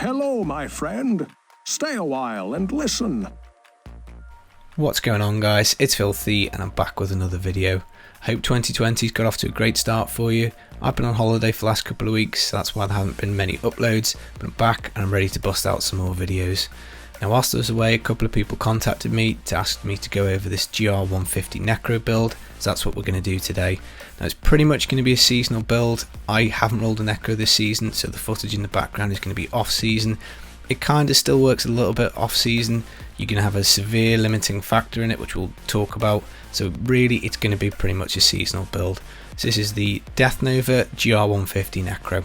Hello, my friend. Stay a while and listen. What's going on, guys? It's Filthy and I'm back with another video. I hope 2020's got off to a great start for you. I've been on holiday for the last couple of weeks, so that's why there haven't been many uploads, but I'm back and I'm ready to bust out some more videos. Now, whilst I was away, a couple of people contacted me to ask me to go over this GR150 Necro build, so that's what we're going to do today. Now, it's pretty much going to be a seasonal build. I haven't rolled a Necro this season, so the footage in the background is going to be off-season. It kind of still works a little bit off-season. You're going to have a severe limiting factor in it, which we'll talk about. So really, it's going to be pretty much a seasonal build. So this is the Death Nova GR150 Necro.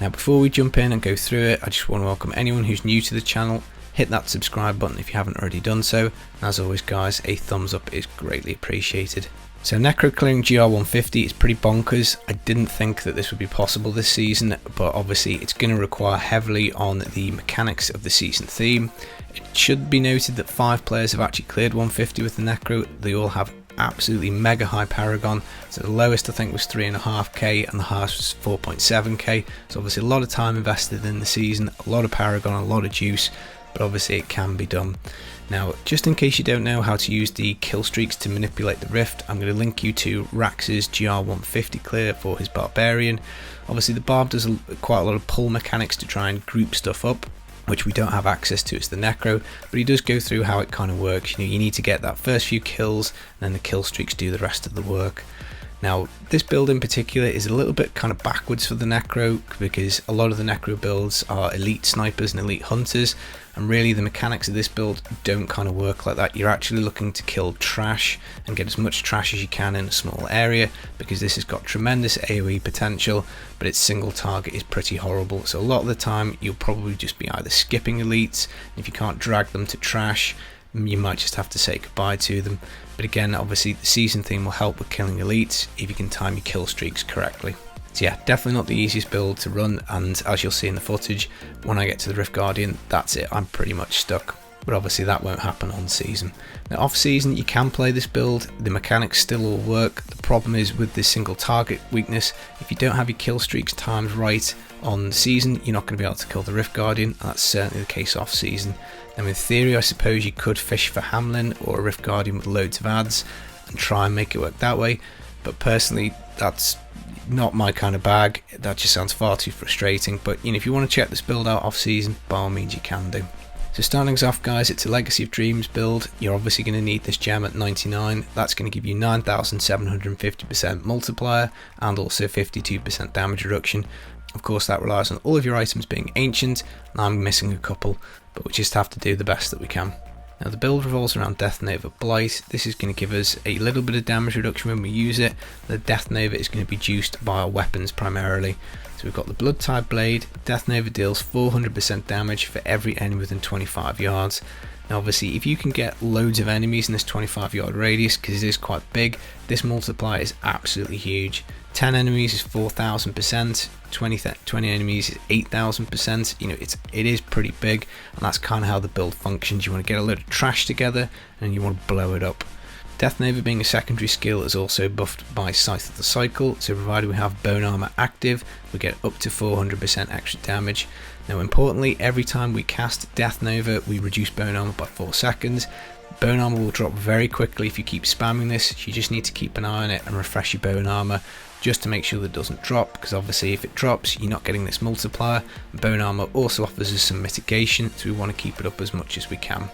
Now, before we jump in and go through it, I just want to welcome anyone who's new to the channel. Hit that subscribe button if you haven't already done so. And as always, guys, a thumbs up is greatly appreciated. So Necro clearing GR150 is pretty bonkers. I didn't think that this would be possible this season, but obviously it's going to require heavily on the mechanics of the season theme. It should be noted that 5 players have actually cleared 150 with the Necro. They all have absolutely mega high Paragon. So the lowest I think was 3.5k and the highest was 4.7k. So obviously a lot of time invested in the season, a lot of Paragon, a lot of juice, but obviously it can be done. Now, just in case you don't know how to use the kill streaks to manipulate the rift, I'm going to link you to Rax's GR150 clear for his Barbarian. Obviously the Barb does quite a lot of pull mechanics to try and group stuff up, which we don't have access to as the Necro, but he does go through how it kind of works. You know, you need to get that first few kills, and then the kill streaks do the rest of the work. Now, this build in particular is a little bit kind of backwards for the Necro, because a lot of the Necro builds are elite snipers and elite hunters, and really the mechanics of this build don't kind of work like that. You're actually looking to kill trash and get as much trash as you can in a small area, because this has got tremendous AoE potential, but its single target is pretty horrible. So a lot of the time you'll probably just be either skipping elites, and if you can't drag them to trash, you might just have to say goodbye to them. But again, obviously the season theme will help with killing elites if you can time your kill streaks correctly. So yeah, definitely not the easiest build to run, and as you'll see in the footage, when I get to the Rift Guardian, that's it, I'm pretty much stuck. But obviously that won't happen on season. Now off season you can play this build, the mechanics still all work. The problem is with this single target weakness, if you don't have your kill streaks timed right on season, you're not going to be able to kill the Rift Guardian, and that's certainly the case off season. Now in theory I suppose you could fish for Hamlin or a Rift Guardian with loads of ads and try and make it work that way, but personally that's not my kind of bag. That just sounds far too frustrating. But you know, if you want to check this build out off season, by all means you can do. So starting us off, guys, it's a Legacy of Dreams build. You're obviously going to need this gem at 99. That's going to give you 9,750% multiplier and also 52% damage reduction. Of course that relies on all of your items being ancient, and I'm missing a couple, but we just have to do the best that we can. Now the build revolves around Death Nova Blight. This is going to give us a little bit of damage reduction when we use it. The Death Nova is going to be juiced by our weapons primarily. So we've got the Blood Tide Blade. Death Nova deals 400% damage for every enemy within 25 yards. Now obviously if you can get loads of enemies in this 25-yard radius, because it is quite big, this multiplier is absolutely huge. 10 enemies is 4,000%, 20 enemies is 8,000%. You know, it is pretty big, and that's kind of how the build functions. You want to get a load of trash together and you want to blow it up. Death Nova being a secondary skill is also buffed by Scythe of the Cycle, so provided we have Bone Armor active, we get up to 400% extra damage. Now importantly, every time we cast Death Nova we reduce Bone Armor by 4 seconds. Bone Armor will drop very quickly if you keep spamming this. You just need to keep an eye on it and refresh your Bone Armor just to make sure that it doesn't drop, because obviously if it drops you're not getting this multiplier. Bone Armor also offers us some mitigation, so we want to keep it up as much as we can.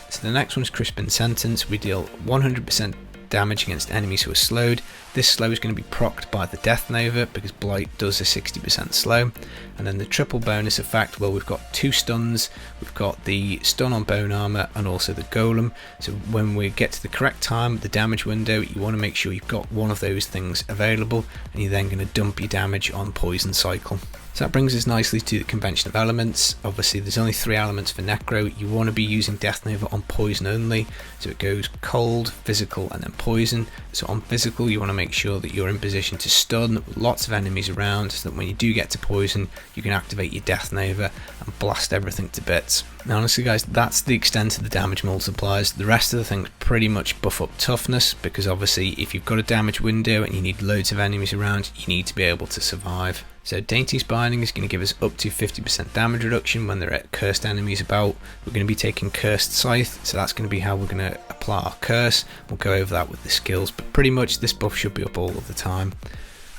So the next one is Crispin Sentence. We deal 100% damage against enemies who are slowed. This slow is going to be procced by the Death Nova because Blight does a 60% slow. And then the triple bonus effect, well, we've got 2 stuns. We've got the stun on Bone Armor and also the Golem. So when we get to the correct time, the damage window, you want to make sure you've got one of those things available, and you're then going to dump your damage on Poison Cycle. So that brings us nicely to the convention of elements. Obviously there's only 3 elements for Necro. You want to be using Death Nova on poison only, so it goes cold, physical and then poison. So on physical you want to make sure that you're in position to stun with lots of enemies around, so that when you do get to poison you can activate your Death Nova and blast everything to bits. Now honestly guys, that's the extent of the damage multipliers. The rest of the things pretty much buff up toughness, because obviously if you've got a damage window and you need loads of enemies around, you need to be able to survive. So Dainty's Binding is going to give us up to 50% damage reduction when there are cursed enemies about. We're going to be taking Cursed Scythe, so that's going to be how we're going to apply our curse. We'll go over that with the skills, but pretty much this buff should be up all of the time.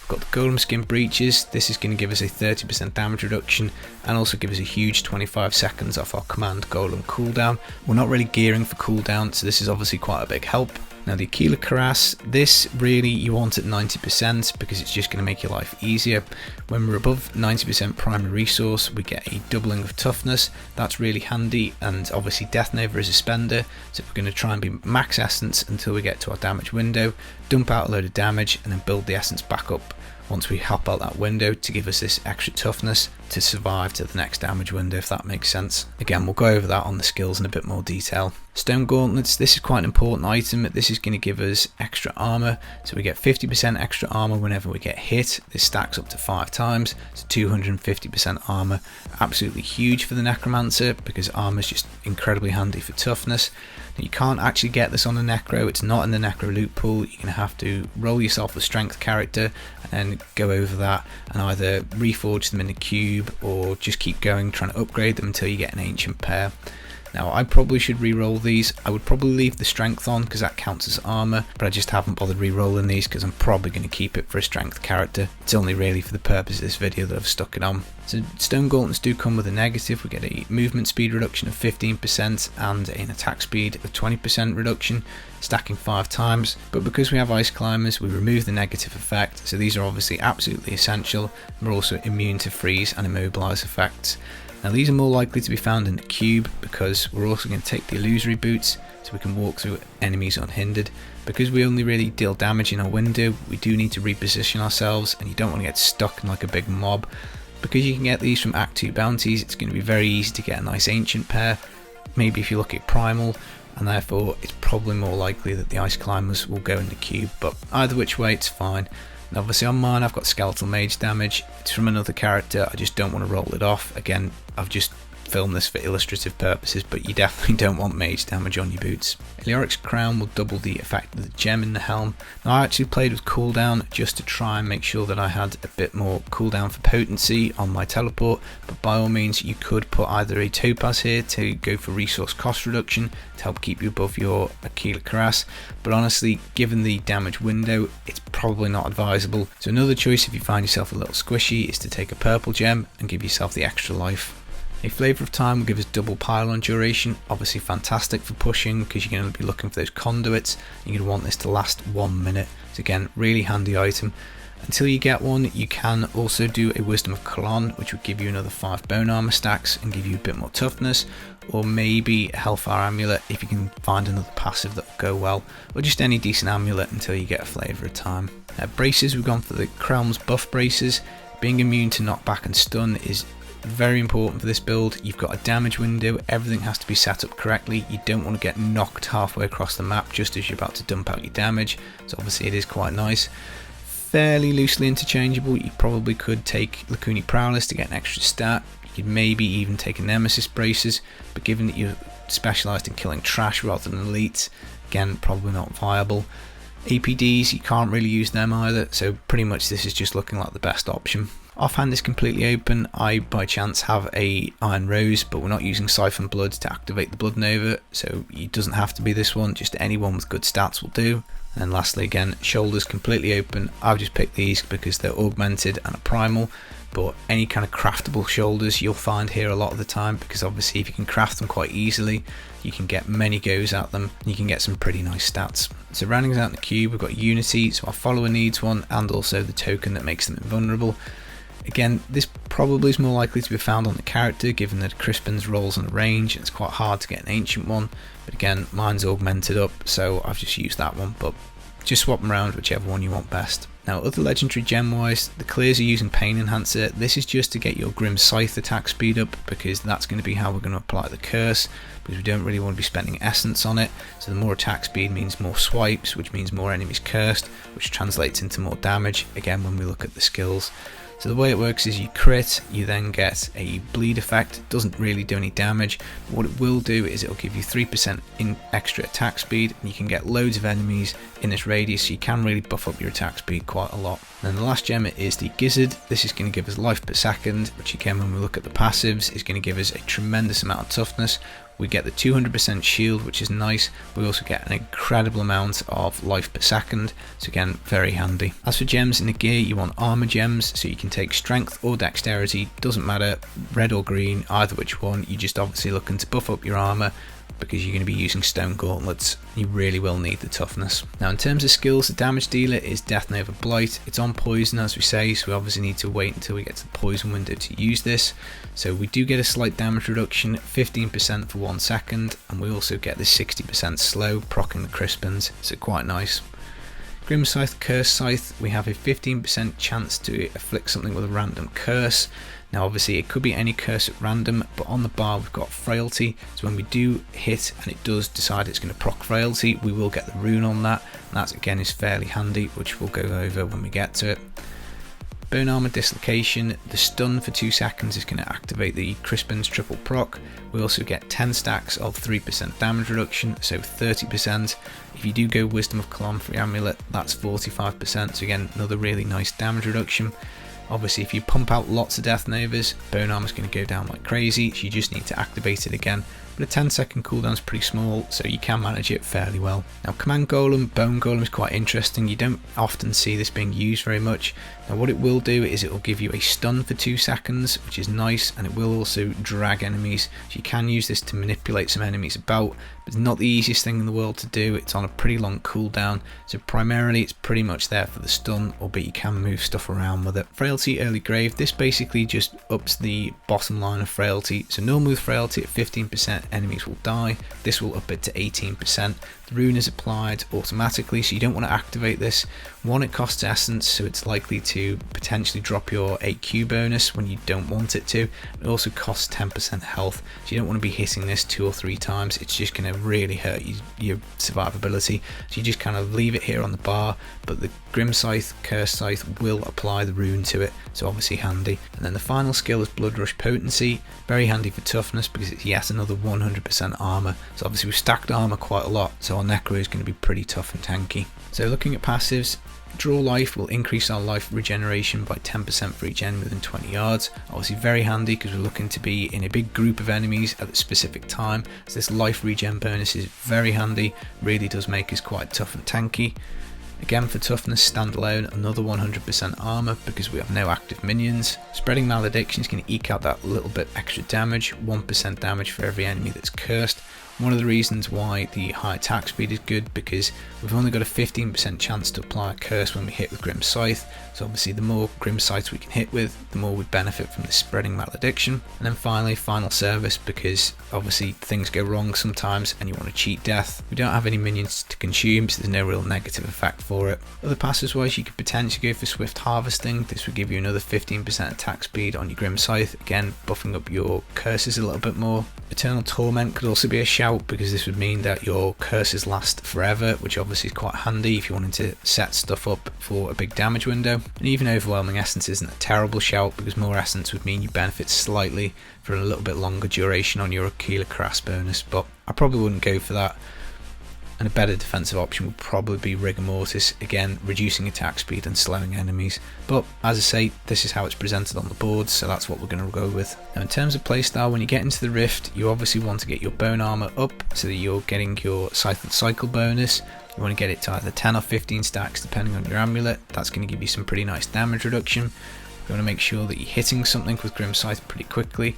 We've got the Golem Skin Breaches. This is going to give us a 30% damage reduction and also give us a huge 25 seconds off our command golem cooldown. We're not really gearing for cooldown, so this is obviously quite a big help. Now the Aquila Cuirass, this really you want at 90% because it's just going to make your life easier. When we're above 90% primary resource, we get a doubling of toughness. That's really handy, and obviously Death Nova is a spender, so we're going to try and be max essence until we get to our damage window, dump out a load of damage and then build the essence back up once we hop out that window to give us this extra toughness to survive to the next damage window, if that makes sense. Again, we'll go over that on the skills in a bit more detail. Stone Gauntlets, this is quite an important item. This is going to give us extra armor, so we get 50% extra armor whenever we get hit. This stacks up to 5 times, so 250% armor. Absolutely huge for the Necromancer because armor is just incredibly handy for toughness. Now, you can't actually get this on a Necro, it's not in the Necro loot pool. You're going to have to roll yourself a strength character and then go over that and either reforge them in the cube or just keep going trying to upgrade them until you get an ancient pair. Now I probably should re-roll these. I would probably leave the strength on because that counts as armor, but I just haven't bothered re-rolling these because I'm probably going to keep it for a strength character. It's only really for the purpose of this video that I've stuck it on. So Stone Gauntlets do come with a negative. We get a movement speed reduction of 15% and an attack speed of 20% reduction, stacking 5 times. But because we have Ice Climbers, we remove the negative effect, so these are obviously absolutely essential. We're also immune to freeze and immobilize effects. Now these are more likely to be found in the cube because we're also going to take the illusory boots so we can walk through enemies unhindered. Because we only really deal damage in our window, we do need to reposition ourselves, and you don't want to get stuck in like a big mob. Because you can get these from Act 2 bounties, it's going to be very easy to get a nice ancient pair, maybe if you look at Primal, and therefore it's probably more likely that the Ice Climbers will go in the cube, but either which way it's fine. And obviously on mine I've got Skeletal Mage damage. It's from another character, I just don't want to roll it off. Again, I've just filmed this for illustrative purposes, but you definitely don't want mage damage on your boots. Elioric's Crown will double the effect of the gem in the helm. Now I actually played with cooldown just to try and make sure that I had a bit more cooldown for potency on my teleport, but by all means you could put either a topaz here to go for resource cost reduction to help keep you above your Aquila Cuirass, but honestly given the damage window it's probably not advisable. So another choice if you find yourself a little squishy is to take a purple gem and give yourself the extra life. A Flavour of Time will give us double pylon duration, obviously fantastic for pushing because you're going to be looking for those conduits. You're going to want this to last 1 minute, so again really handy item. Until you get one you can also do a Wisdom of Cologne, which will give you another 5 bone armor stacks and give you a bit more toughness, or maybe a Hellfire Amulet if you can find another passive that will go well, or just any decent amulet until you get a Flavour of Time. Braces, we've gone for the Krelm's buff braces. Being immune to knockback and stun is very important for this build. You've got a damage window, everything has to be set up correctly. You don't want to get knocked halfway across the map just as you're about to dump out your damage, so obviously it is quite nice. Fairly loosely interchangeable. You probably could take Lacuni Prowess to get an extra stat. You could maybe even take a Nemesis Braces, but given that you're specialised in killing trash rather than elites, again probably not viable. APDs, you can't really use them either, so pretty much this is just looking like the best option. Offhand is completely open. I by chance have a Iron Rose, but we're not using Siphon Blood to activate the Blood Nova, so it doesn't have to be this one, just anyone with good stats will do. And then lastly again, Shoulders completely open. I've just picked these because they're augmented and a primal, but any kind of craftable shoulders you'll find here a lot of the time, because obviously if you can craft them quite easily you can get many goes at them, you can get some pretty nice stats. So rounding out the cube we've got Unity, so our follower needs one, and also the token that makes them invulnerable. Again, this probably is more likely to be found on the character given that Crispin's rolls on a range and it's quite hard to get an ancient one, but again mine's augmented up so I've just used that one, but just swap them around whichever one you want best. Now other legendary gem wise, the clears are using Pain Enhancer. This is just to get your Grim Scythe attack speed up because that's going to be how we're going to apply the curse, because we don't really want to be spending essence on it. So the more attack speed means more swipes, which means more enemies cursed, which translates into more damage again when we look at the skills. So the way it works is you crit, you then get a bleed effect. It doesn't really do any damage. What it will do is it'll give you 3% in extra attack speed, and you can get loads of enemies in this radius, so you can really buff up your attack speed quite a lot. And then the last gem is the Gizzard. This is going to give us life per second, which again, when we look at the passives, is going to give us a tremendous amount of toughness. We get the 200% shield, which is nice. We also get an incredible amount of life per second, so again, very handy. As for gems in the gear, you want armor gems, so you can take strength or dexterity, doesn't matter, red or green, either which one. You're just obviously looking to buff up your armor, because you're going to be using stone gauntlets. You really will need the toughness. Now in terms of skills, the damage dealer is Death Nova Blight. It's on poison, as we say, so we obviously need to wait until we get to the poison window to use this. So we do get a slight damage reduction, 15% for 1 second, and we also get the 60% slow, proccing the Crispins, so quite nice. Grim Scythe, Curse Scythe, we have a 15% chance to afflict something with a random curse. Now obviously it could be any curse at random, but on the bar we've got Frailty, so when we do hit and it does decide it's going to proc Frailty, we will get the rune on that, and that again is fairly handy, which we'll go over when we get to it. Bone Armor Dislocation, the stun for 2 seconds is going to activate the Crispin's triple proc. We also get 10 stacks of 3% damage reduction, so 30%. If you do go Wisdom of Cologne for the amulet, that's 45%, so again, another really nice damage reduction. Obviously, if you pump out lots of Death Novas, Bone Armor is going to go down like crazy, so you just need to activate it again. But a 10-second cooldown is pretty small, so you can manage it fairly well. Now Command Golem, Bone Golem is quite interesting. You don't often see this being used very much. Now what it will do is it will give you a stun for 2 seconds, which is nice, and it will also drag enemies. So you can use this to manipulate some enemies about, but it's not the easiest thing in the world to do. It's on a pretty long cooldown, so primarily it's pretty much there for the stun, albeit you can move stuff around with it. Frailty, Early Grave, this basically just ups the bottom line of Frailty. So normal with Frailty at 15%, enemies will die. This will up it to 18%. The rune is applied automatically, so you don't want to activate this. One, it costs essence, so it's likely to potentially drop your AQ bonus when you don't want it to. It also costs 10% health, so you don't want to be hitting this 2 or 3 times. It's just going to really hurt your survivability, so you just kind of leave it here on the bar, but the Grim Scythe, Curse Scythe will apply the rune to it, so obviously handy. And then the final skill is Blood Rush Potency, very handy for toughness because it's yet another 100% armor. So obviously we've stacked armor quite a lot, so our Necro is going to be pretty tough and tanky. So looking at passives, Draw Life will increase our life regeneration by 10% for each enemy within 20 yards. Obviously very handy because we're looking to be in a big group of enemies at a specific time, so this life regen bonus is very handy, really does make us quite tough and tanky. Again, for toughness standalone, another 100% armor because we have no active minions. Spreading Malediction is going to eke out that little bit extra damage, 1% damage for every enemy that's cursed. One of the reasons why the high attack speed is good because we've only got a 15% chance to apply a curse when we hit with Grim Scythe, so obviously the more Grim Scythes we can hit with, the more we benefit from this spreading Malediction. And then finally, Final Service, because obviously things go wrong sometimes and you want to cheat death. We don't have any minions to consume, so there's no real negative effect for it. Other passives wise, you could potentially go for Swift Harvesting. This would give you another 15% attack speed on your Grim Scythe, again buffing up your curses a little bit more. Eternal Torment could also be a shout because this would mean that your curses last forever, which obviously is quite handy if you wanted to set stuff up for a big damage window. And even Overwhelming Essence isn't a terrible shout because more essence would mean you benefit slightly for a little bit longer duration on your Aquila Crass bonus, but I probably wouldn't go for that. And a better defensive option would probably be Rigor Mortis, again reducing attack speed and slowing enemies. But as I say, this is how it's presented on the board, so that's what we're going to go with. Now in terms of playstyle, when you get into the Rift, you obviously want to get your Bone Armor up so that you're getting your Scythe Cycle bonus. You want to get it to either 10 or 15 stacks depending on your amulet. That's going to give you some pretty nice damage reduction. You want to make sure that you're hitting something with Grim Scythe pretty quickly.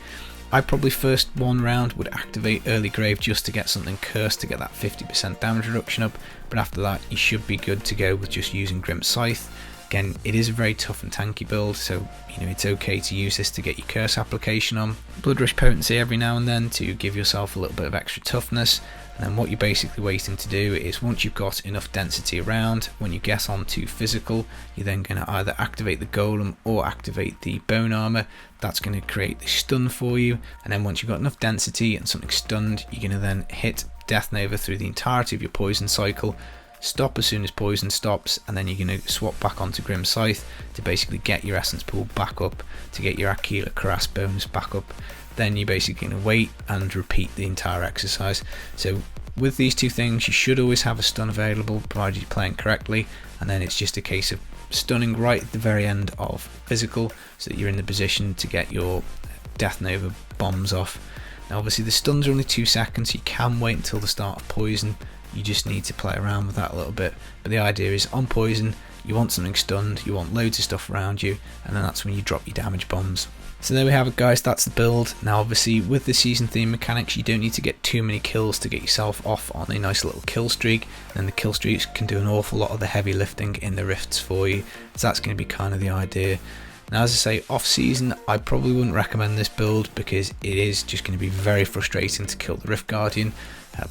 I probably first one round would activate Early Grave just to get something cursed to get that 50% damage reduction up, but after that you should be good to go with just using Grim Scythe. Again, it is a very tough and tanky build, so it's okay to use this to get your curse application on. Blood Rush Potency every now and then to give yourself a little bit of extra toughness. And then what you're basically waiting to do is once you've got enough density around, when you get onto physical, you're then going to either activate the golem or activate the bone armor. That's going to create the stun for you, and then once you've got enough density and something stunned, you're going to then hit Death Nova through the entirety of your poison cycle. stop as soon as poison stops, and then you're going to swap back onto Grim Scythe to basically get your essence pool back up, to get your Aquila Cuirass bonus back up. Then you're basically going to wait and repeat the entire exercise. So with these two things, you should always have a stun available, provided you're playing correctly, and then it's just a case of stunning right at the very end of physical, so that you're in the position to get your Death Nova bombs off. Now obviously the stuns are only 2 seconds, so you can wait until the start of poison. You just need to play around with that a little bit, but the idea is on poison you want something stunned, you want loads of stuff around you, and then that's when you drop your damage bombs. So there we have it guys, that's the build. Now obviously with the season theme mechanics, you don't need to get too many kills to get yourself off on a nice little kill streak, and the kill streaks can do an awful lot of the heavy lifting in the rifts for you, so that's going to be kind of the idea. Now as I say, off season I probably wouldn't recommend this build because it is just going to be very frustrating to kill the Rift Guardian,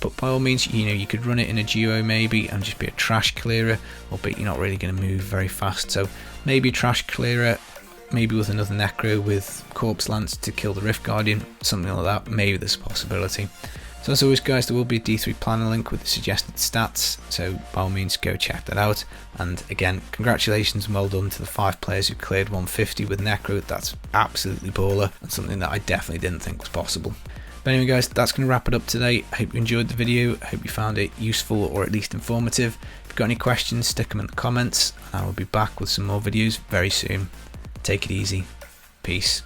but by all means, you know, you could run it in a duo maybe and just be a trash clearer, albeit you're not really going to move very fast, so maybe a trash clearer, maybe with another Necro with Corpse Lance to kill the Rift Guardian, something like that. Maybe there's a possibility. So as always guys, there will be a D3 planner link with the suggested stats, so by all means go check that out. And again, congratulations and well done to the 5 players who cleared 150 with Necro. That's absolutely baller and something that I definitely didn't think was possible. But anyway guys, that's going to wrap it up today. I hope you enjoyed the video, I hope you found it useful or at least informative. If you've got any questions, stick them in the comments, and I will be back with some more videos very soon. Take it easy. Peace.